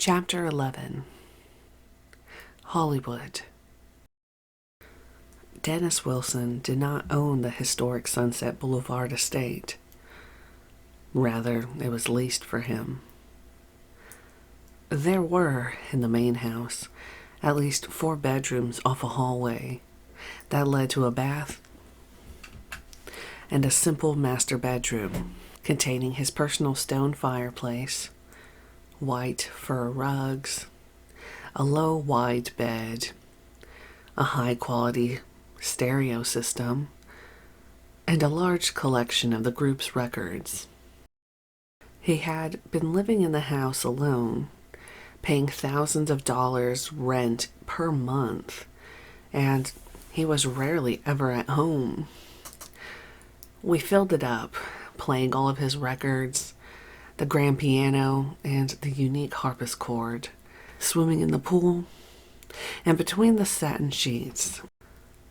Chapter 11. Hollywood. Dennis Wilson did not own the historic Sunset Boulevard estate. Rather, it was leased for him. There were, in the main house, at least 4 bedrooms off a hallway that led to a bath and a simple master bedroom containing his personal stone fireplace, white fur rugs, a low, wide bed, a high-quality stereo system, and a large collection of the group's records. He had been living in the house alone, paying thousands of dollars rent per month, and he was rarely ever at home. We filled it up, playing all of his records, the grand piano, and the unique harpsichord, swimming in the pool, and between the satin sheets.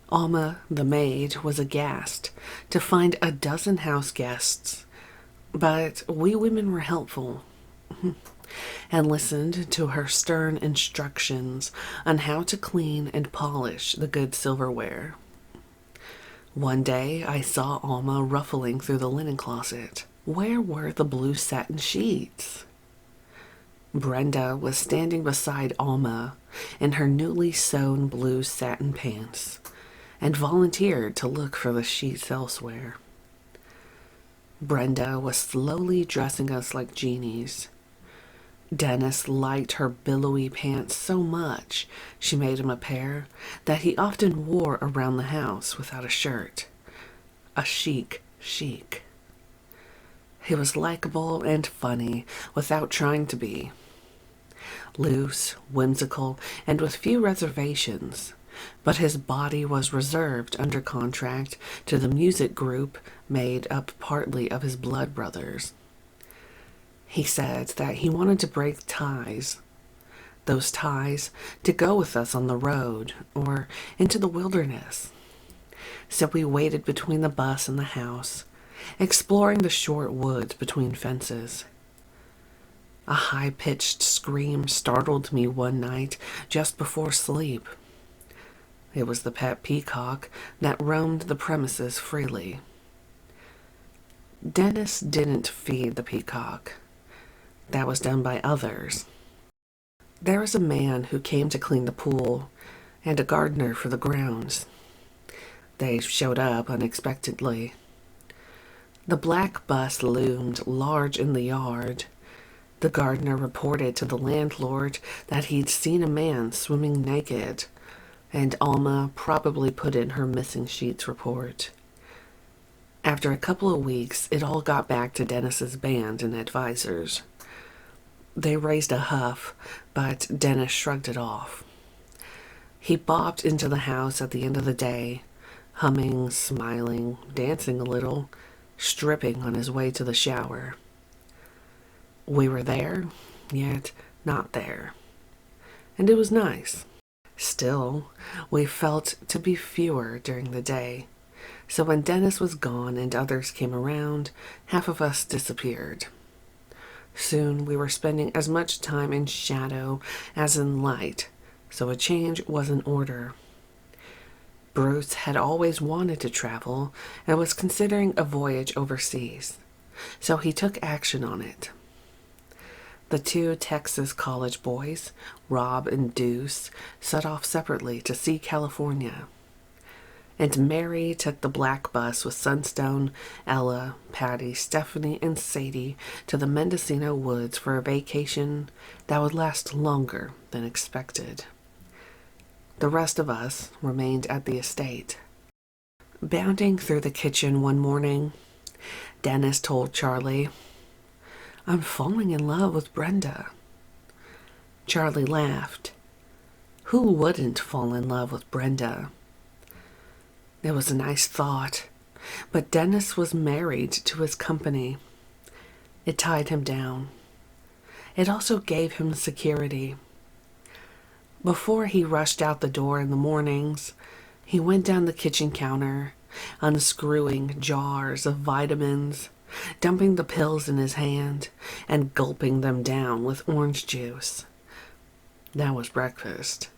Alma, the maid, was aghast to find a dozen house guests, but we women were helpful and listened to her stern instructions on how to clean and polish the good silverware. One day I saw Alma ruffling through the linen closet. Where were the blue satin sheets? Brenda was standing beside Alma in her newly sewn blue satin pants and volunteered to look for the sheets elsewhere. Brenda was slowly dressing us like genies. Dennis liked her billowy pants so much she made him a pair that he often wore around the house without a shirt. A chic. He was likable and funny without trying to be. Loose, whimsical, and with few reservations, but his body was reserved under contract to the music group made up partly of his blood brothers. He said that he wanted to break ties, those ties to go with us on the road or into the wilderness. So we waited between the bus and the house, exploring the short woods between fences. A high-pitched scream startled me one night just before sleep. It was the pet peacock that roamed the premises freely. Dennis didn't feed the peacock. That was done by others. There was a man who came to clean the pool and a gardener for the grounds. They showed up unexpectedly. The black bus loomed large in the yard. The gardener reported to the landlord that he'd seen a man swimming naked, and Alma probably put in her missing sheets report. After a couple of weeks, it all got back to Dennis's band and advisors. They raised a huff, but Dennis shrugged it off. He bopped into the house at the end of the day, humming, smiling, dancing a little, stripping on his way to the shower. We were there, yet not there. And it was nice. Still, we felt to be fewer during the day. So when Dennis was gone and others came around, half of us disappeared. Soon we were spending as much time in shadow as in light, so a change was in order. Bruce had always wanted to travel and was considering a voyage overseas, so he took action on it. The 2 Texas college boys, Rob and Deuce, set off separately to see California. And Mary took the black bus with Sunstone, Ella, Patty, Stephanie, and Sadie to the Mendocino woods for a vacation that would last longer than expected. The rest of us remained at the estate. Bounding through the kitchen one morning, Dennis told Charlie, "I'm falling in love with Brenda." Charlie laughed. Who wouldn't fall in love with Brenda? It was a nice thought, but Dennis was married to his company. It tied him down. It also gave him security. Before he rushed out the door in the mornings, he went down the kitchen counter, unscrewing jars of vitamins, dumping the pills in his hand, and gulping them down with orange juice, That was breakfast.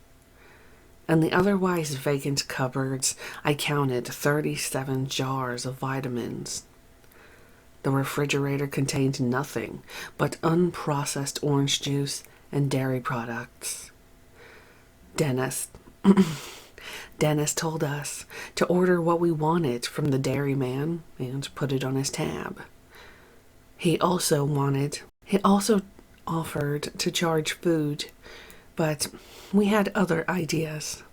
In the otherwise vacant cupboards, I counted 37 jars of vitamins. The refrigerator contained nothing but unprocessed orange juice and dairy products. Dennis Dennis told us to order what we wanted from the dairyman and put it on his tab. He also offered to charge food, but we had other ideas.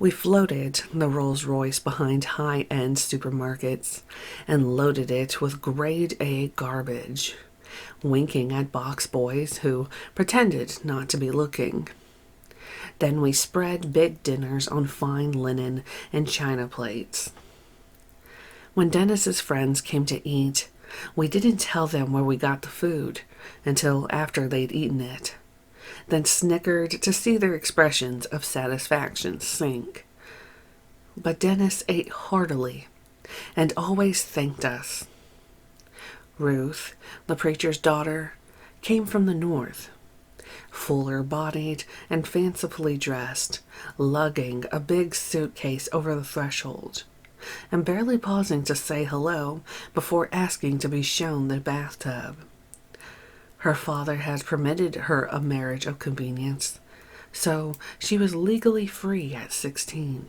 We floated the Rolls Royce behind high-end supermarkets and loaded it with grade A garbage, winking at box boys who pretended not to be looking. Then we spread big dinners on fine linen and china plates. When Dennis's friends came to eat, we didn't tell them where we got the food until after they'd eaten it, then snickered to see their expressions of satisfaction sink. But Dennis ate heartily and always thanked us. Ruth, the preacher's daughter, came from the north, fuller-bodied and fancifully dressed, lugging a big suitcase over the threshold, and barely pausing to say hello before asking to be shown the bathtub. Her father had permitted her a marriage of convenience, so she was legally free at 16.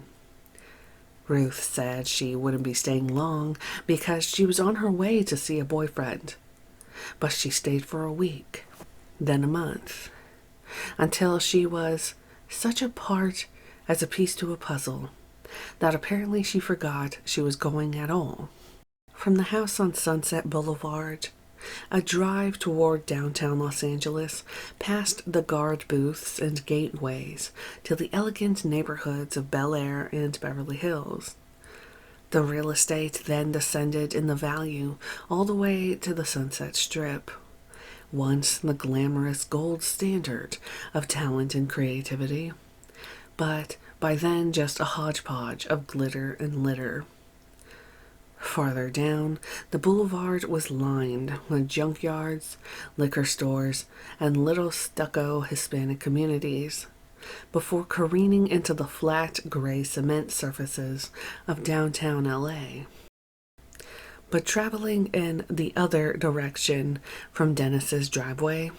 Ruth said she wouldn't be staying long because she was on her way to see a boyfriend, but she stayed for a week, then a month, until she was such a part as a piece to a puzzle that apparently she forgot she was going at all. From the house on Sunset Boulevard, a drive toward downtown Los Angeles, past the guard booths and gateways to the elegant neighborhoods of Bel Air and Beverly Hills. The real estate then descended in the value all the way to the Sunset Strip, once the glamorous gold standard of talent and creativity, but by then just a hodgepodge of glitter and litter. Farther down, the boulevard was lined with junkyards, liquor stores, and little stucco Hispanic communities, before careening into the flat gray cement surfaces of downtown LA. But traveling in the other direction from Dennis's driveway,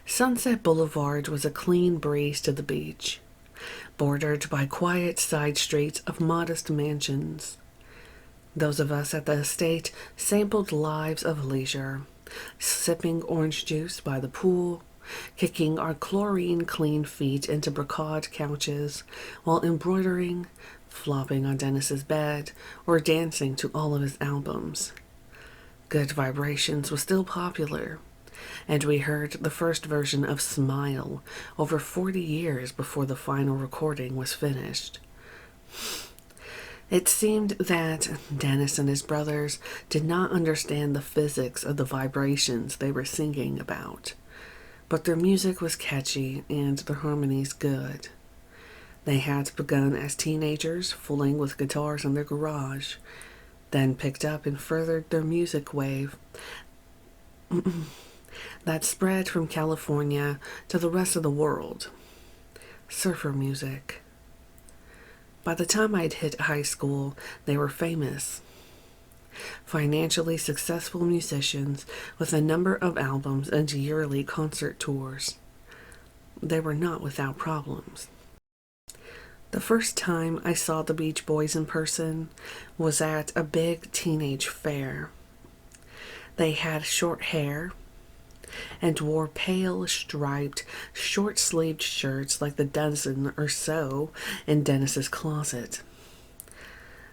Sunset Boulevard was a clean breeze to the beach, bordered by quiet side streets of modest mansions. Those of us at the estate sampled lives of leisure, sipping orange juice by the pool, kicking our chlorine-clean feet into brocade couches while embroidering, flopping on Dennis's bed, or dancing to all of his albums. Good Vibrations was still popular, and we heard the first version of Smile over 40 years before the final recording was finished. It seemed that Dennis and his brothers did not understand the physics of the vibrations they were singing about, but their music was catchy and their harmonies good. They had begun as teenagers, fooling with guitars in their garage, then picked up and furthered their music wave that spread from California to the rest of the world. Surfer music. By the time I'd hit high school, they were famous. Financially successful musicians with a number of albums and yearly concert tours. They were not without problems. The first time I saw the Beach Boys in person was at a big teenage fair. They had short hair and wore pale, striped, short-sleeved shirts like the dozen or so in Dennis's closet.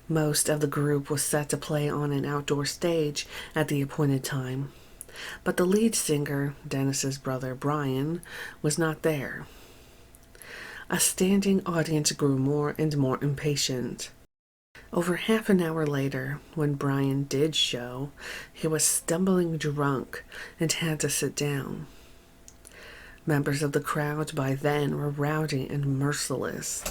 Most of the group was set to play on an outdoor stage at the appointed time, but the lead singer, Dennis's brother Brian, was not there. A standing audience grew more and more impatient. Over half an hour later, when Brian did show, he was stumbling drunk and had to sit down. Members of the crowd by then were rowdy and merciless.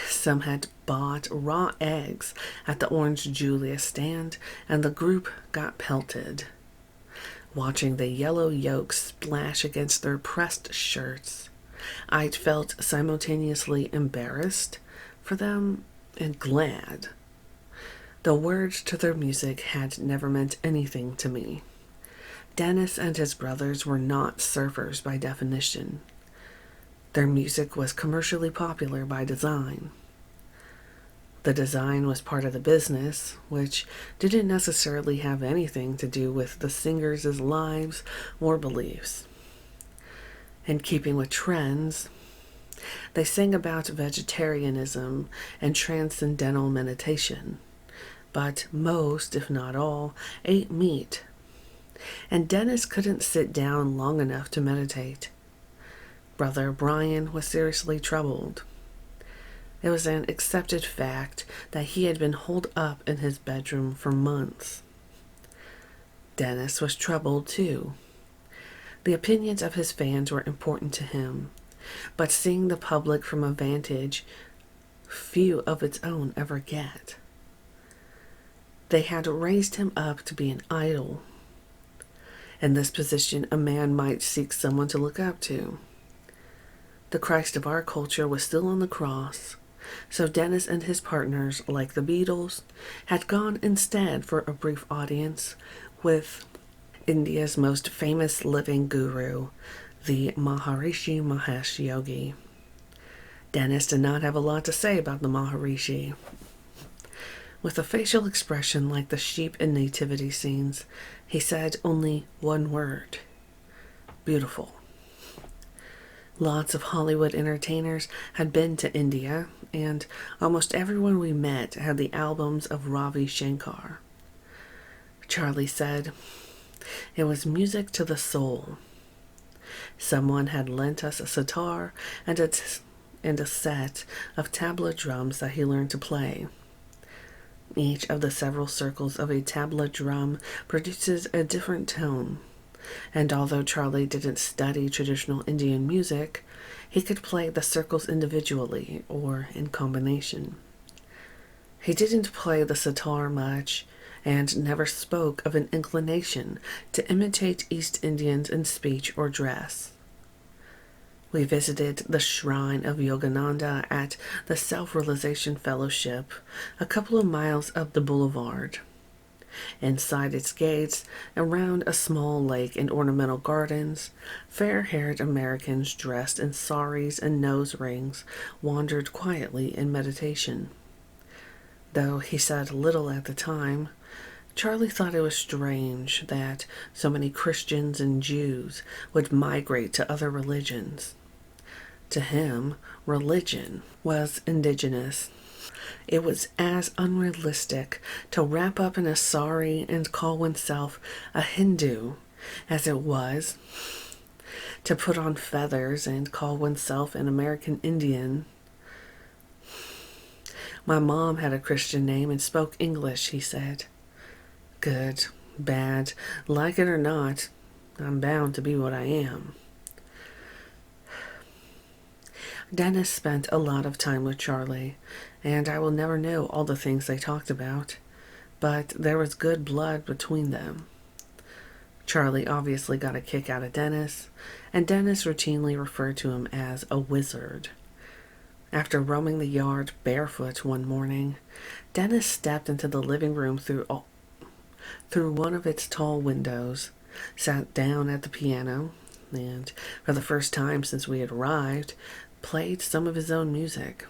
Some had bought raw eggs at the Orange Julius stand, and the group got pelted. Watching the yellow yolks splash against their pressed shirts, I felt simultaneously embarrassed for them and glad. The words to their music had never meant anything to me. Dennis and his brothers were not surfers by definition. Their music was commercially popular by design. The design was part of the business, which didn't necessarily have anything to do with the singers' lives or beliefs. In keeping with trends, they sang about vegetarianism and transcendental meditation, but most, if not all, ate meat. And Dennis couldn't sit down long enough to meditate. Brother Brian was seriously troubled. It was an accepted fact that he had been holed up in his bedroom for months. Dennis was troubled too. The opinions of his fans were important to him, but seeing the public from a vantage few of its own ever get. They had raised him up to be an idol. In this position, a man might seek someone to look up to. The Christ of our culture was still on the cross, so Dennis and his partners, like the Beatles, had gone instead for a brief audience with India's most famous living guru, the Maharishi Mahesh Yogi. Dennis did not have a lot to say about the Maharishi. With a facial expression like the sheep in nativity scenes, he said only one word: beautiful. Lots of Hollywood entertainers had been to India, and almost everyone we met had the albums of Ravi Shankar. Charlie said it was music to the soul. Someone had lent us a sitar and a set of tabla drums that he learned to play. Each of the several circles of a tabla drum produces a different tone, and although Charlie didn't study traditional Indian music, he could play the circles individually or in combination. He didn't play the sitar much and never spoke of an inclination to imitate East Indians in speech or dress. We visited the shrine of Yogananda at the Self-Realization Fellowship, a couple of miles up the boulevard. Inside its gates, around a small lake and ornamental gardens, fair-haired Americans dressed in saris and nose rings wandered quietly in meditation. Though he said little at the time, Charlie thought it was strange that so many Christians and Jews would migrate to other religions. To him, religion was indigenous. It was as unrealistic to wrap up in a sari and call oneself a Hindu as it was to put on feathers and call oneself an American Indian. My mom had a Christian name and spoke English, he said. Good, bad, like it or not, I'm bound to be what I am. Dennis spent a lot of time with Charlie, and I will never know all the things they talked about, but there was good blood between them. Charlie obviously got a kick out of Dennis, and Dennis routinely referred to him as a wizard. After roaming the yard barefoot one morning, Dennis stepped into the living room through one of its tall windows, sat down at the piano, and, for the first time since we had arrived, played some of his own music.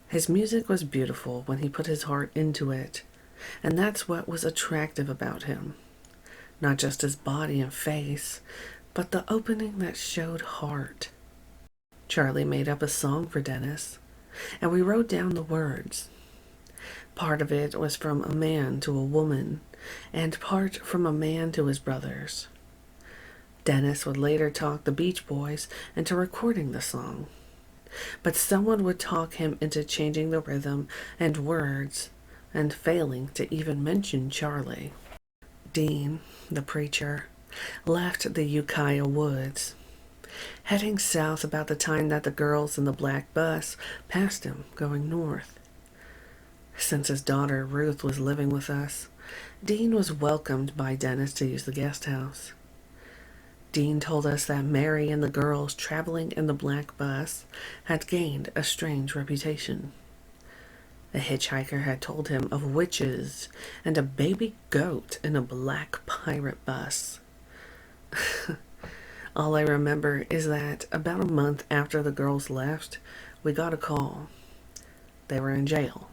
His music was beautiful when he put his heart into it, and that's what was attractive about him. Not just his body and face, but the opening that showed heart. Charlie made up a song for Dennis, and we wrote down the words. Part of it was from a man to a woman, and part from a man to his brothers. Dennis would later talk the Beach Boys into recording the song, but someone would talk him into changing the rhythm and words and failing to even mention Charlie. Dean, the preacher, left the Ukiah woods, heading south about the time that the girls in the black bus passed him going north. Since his daughter Ruth was living with us, Dean was welcomed by Dennis to use the guest house. Dean told us that Mary and the girls traveling in the black bus had gained a strange reputation. A hitchhiker had told him of witches and a baby goat in a black pirate bus. All I remember is that about a month after the girls left, we got a call. They were in jail.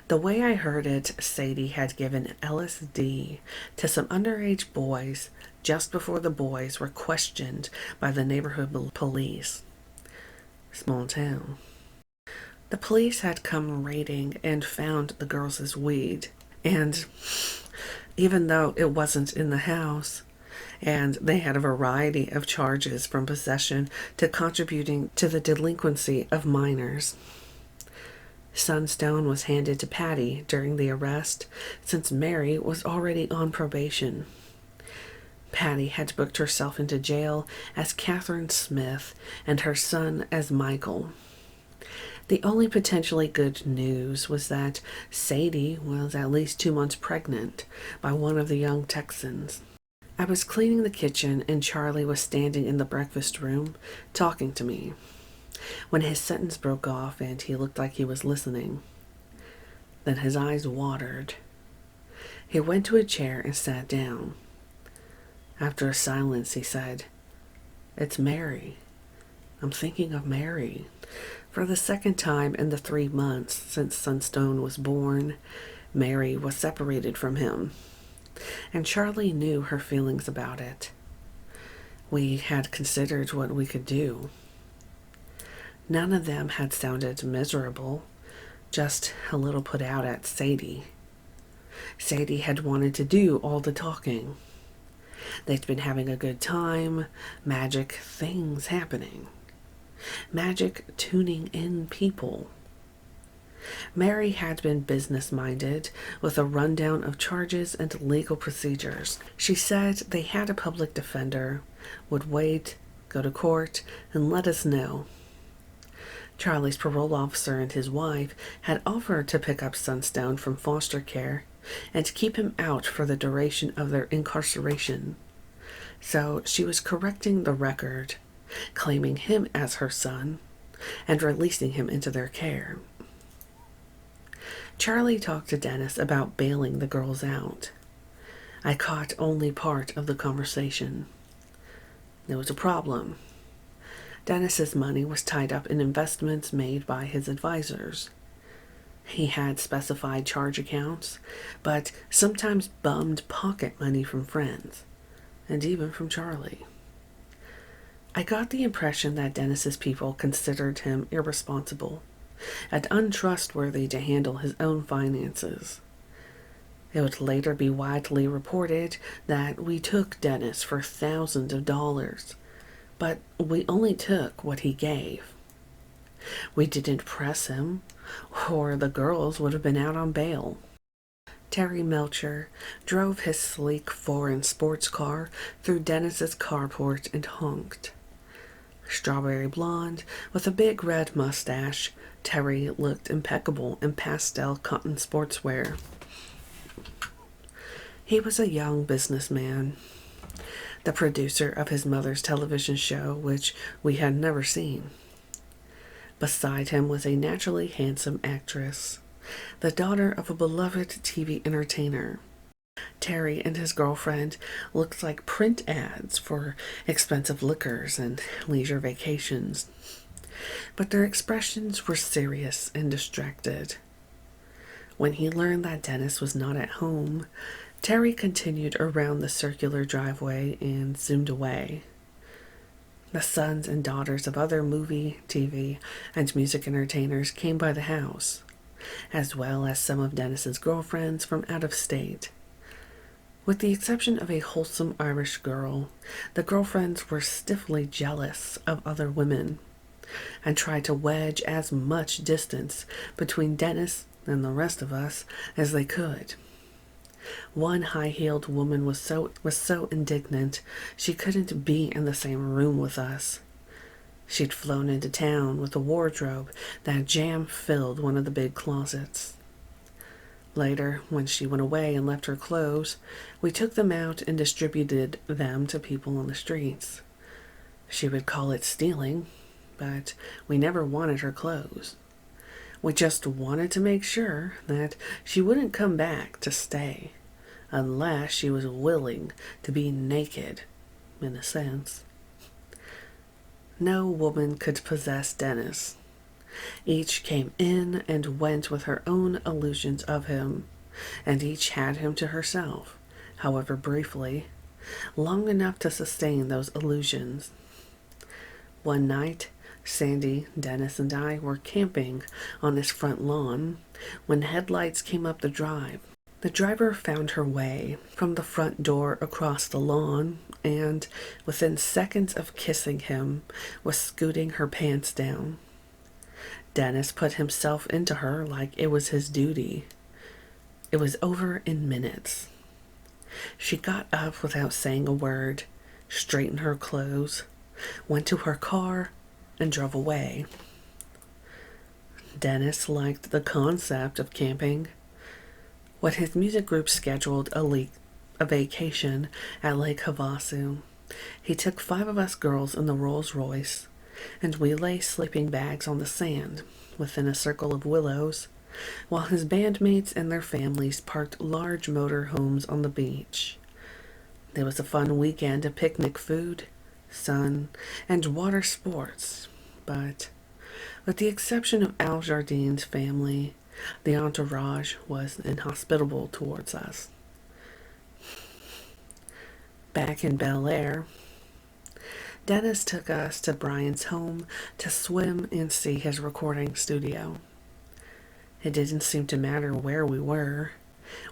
The way I heard it, Sadie had given LSD to some underage boys just before the boys were questioned by the neighborhood police. Small town. The police had come raiding and found the girls' weed. And even though it wasn't in the house, and they had a variety of charges from possession to contributing to the delinquency of minors. Sunstone was handed to Patty during the arrest since Mary was already on probation. Patty had booked herself into jail as Catherine Smith and her son as Michael. The only potentially good news was that Sadie was at least 2 months pregnant by one of the young Texans. I was cleaning the kitchen and Charlie was standing in the breakfast room talking to me when his sentence broke off and he looked like he was listening. Then his eyes watered. He went to a chair and sat down. After a silence, he said, "It's Mary. I'm thinking of Mary." For the second time in the 3 months since Sunstone was born, Mary was separated from him. And Charlie knew her feelings about it. We had considered what we could do. None of them had sounded miserable, just a little put out at Sadie. Sadie had wanted to do all the talking. They'd been having a good time, magic things happening. Magic tuning in people. Mary had been business-minded, with a rundown of charges and legal procedures. She said they had a public defender, would wait, go to court, and let us know. Charlie's parole officer and his wife had offered to pick up Sunstone from foster care and keep him out for the duration of their incarceration. So she was correcting the record, claiming him as her son, and releasing him into their care. Charlie talked to Dennis about bailing the girls out. I caught only part of the conversation. There was a problem. Dennis's money was tied up in investments made by his advisors. He had specified charge accounts, but sometimes bummed pocket money from friends, and even from Charlie. I got the impression that Dennis's people considered him irresponsible and untrustworthy to handle his own finances. It would later be widely reported that we took Dennis for thousands of dollars, but we only took what he gave. We didn't press him, or the girls would have been out on bail. Terry Melcher drove his sleek foreign sports car through Dennis's carport and honked. Strawberry blonde, with a big red mustache, Terry looked impeccable in pastel cotton sportswear. He was a young businessman, the producer of his mother's television show, which we had never seen. Beside him was a naturally handsome actress, the daughter of a beloved TV entertainer. Terry and his girlfriend looked like print ads for expensive liquors and leisure vacations, but their expressions were serious and distracted. When he learned that Dennis was not at home, Terry continued around the circular driveway and zoomed away. The sons and daughters of other movie, TV, and music entertainers came by the house, as well as some of Dennis's girlfriends from out of state. With the exception of a wholesome Irish girl, the girlfriends were stiffly jealous of other women and tried to wedge as much distance between Dennis and the rest of us as they could. One high-heeled woman was so indignant she couldn't be in the same room with us. She'd flown into town with a wardrobe that jam-filled one of the big closets. Later, when she went away and left her clothes, we took them out and distributed them to people on the streets. She would call it stealing, but we never wanted her clothes. We just wanted to make sure that she wouldn't come back to stay unless she was willing to be naked, in a sense. No woman could possess Dennis. Each came in and went with her own illusions of him, and each had him to herself, however briefly, long enough to sustain those illusions. One night, Sandy, Dennis, and I were camping on his front lawn when headlights came up the drive. The driver found her way from the front door across the lawn and, within seconds of kissing him, was scooting her pants down. Dennis put himself into her like it was his duty. It was over in minutes. She got up without saying a word, straightened her clothes, went to her car, and drove away. Dennis liked the concept of camping. When his music group scheduled a vacation at Lake Havasu, he took 5 of us girls in the Rolls Royce, and we lay sleeping bags on the sand within a circle of willows, while his bandmates and their families parked large motor homes on the beach. It was a fun weekend of picnic food, sun, and water sports, but with the exception of Al Jardine's family, the entourage was inhospitable towards us. Back in Bel Air, Dennis took us to Brian's home to swim and see his recording studio. It didn't seem to matter where we were.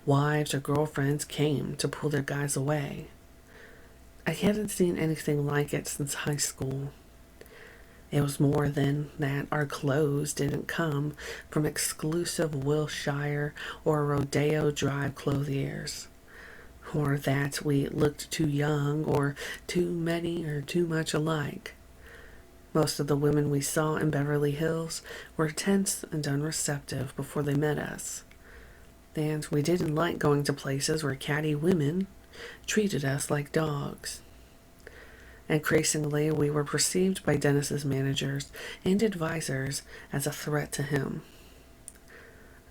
Wives or girlfriends came to pull their guys away. I hadn't seen anything like it since high school. It was more than that our clothes didn't come from exclusive Wilshire or Rodeo Drive clothiers, or that we looked too young or too many or too much alike. Most of the women we saw in Beverly Hills were tense and unreceptive before they met us, and we didn't like going to places where catty women treated us like dogs. Increasingly, we were perceived by Dennis's managers and advisors as a threat to him.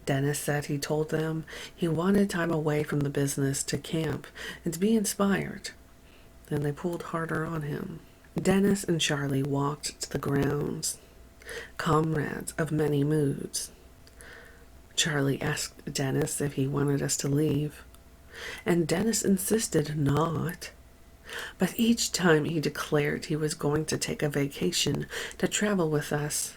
Dennis said he told them he wanted time away from the business to camp and to be inspired, and they pulled harder on him. Dennis and Charlie walked to the grounds, comrades of many moods. Charlie asked Dennis if he wanted us to leave, and Dennis insisted not. But each time he declared he was going to take a vacation to travel with us,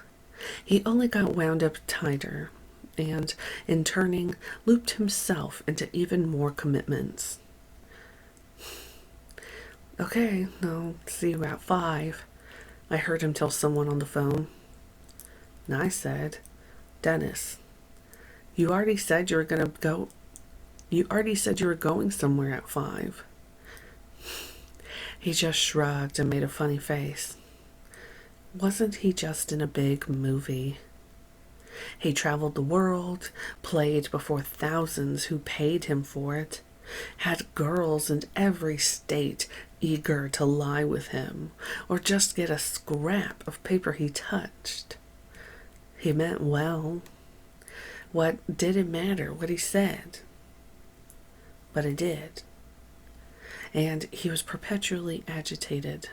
he only got wound up tighter and, in turning, looped himself into even more commitments. "Okay, I'll see you at 5, I heard him tell someone on the phone. And I said, "Dennis, you already said you were going somewhere at 5. He just shrugged and made a funny face. Wasn't he just in a big movie? He traveled the world, played before thousands who paid him for it, had girls in every state eager to lie with him or just get a scrap of paper he touched. He meant well. What did it matter what he said? But it did. And he was perpetually agitated.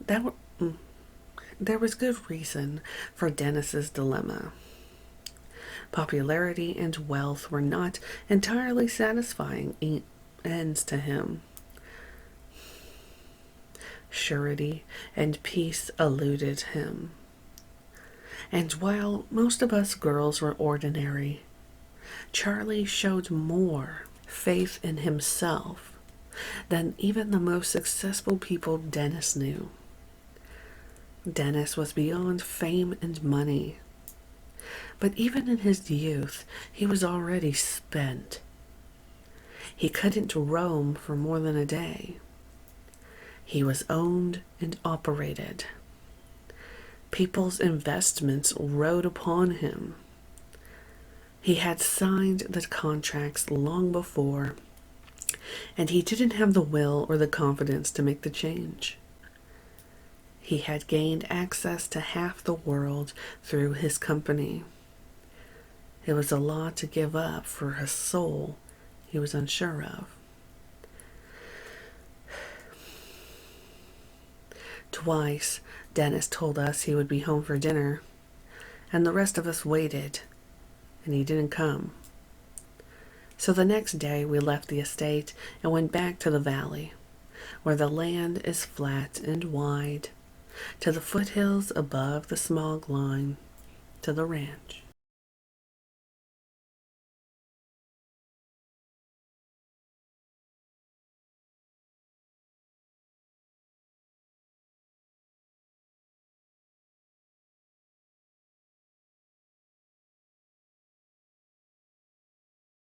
There was good reason for Dennis's dilemma. Popularity and wealth were not entirely satisfying ends to him. Surety and peace eluded him. And while most of us girls were ordinary, Charlie showed more faith in himself than even the most successful people Dennis knew. Dennis was beyond fame and money, but even in his youth, he was already spent. He couldn't roam for more than a day. He was owned and operated. People's investments rode upon him. He had signed the contracts long before, and he didn't have the will or the confidence to make the change. He had gained access to half the world through his company. It was a lot to give up for a soul he was unsure of. Twice, Dennis told us he would be home for dinner, and the rest of us waited, and he didn't come. So the next day we left the estate and went back to the valley, where the land is flat and wide, to the foothills above the smog line, to the ranch.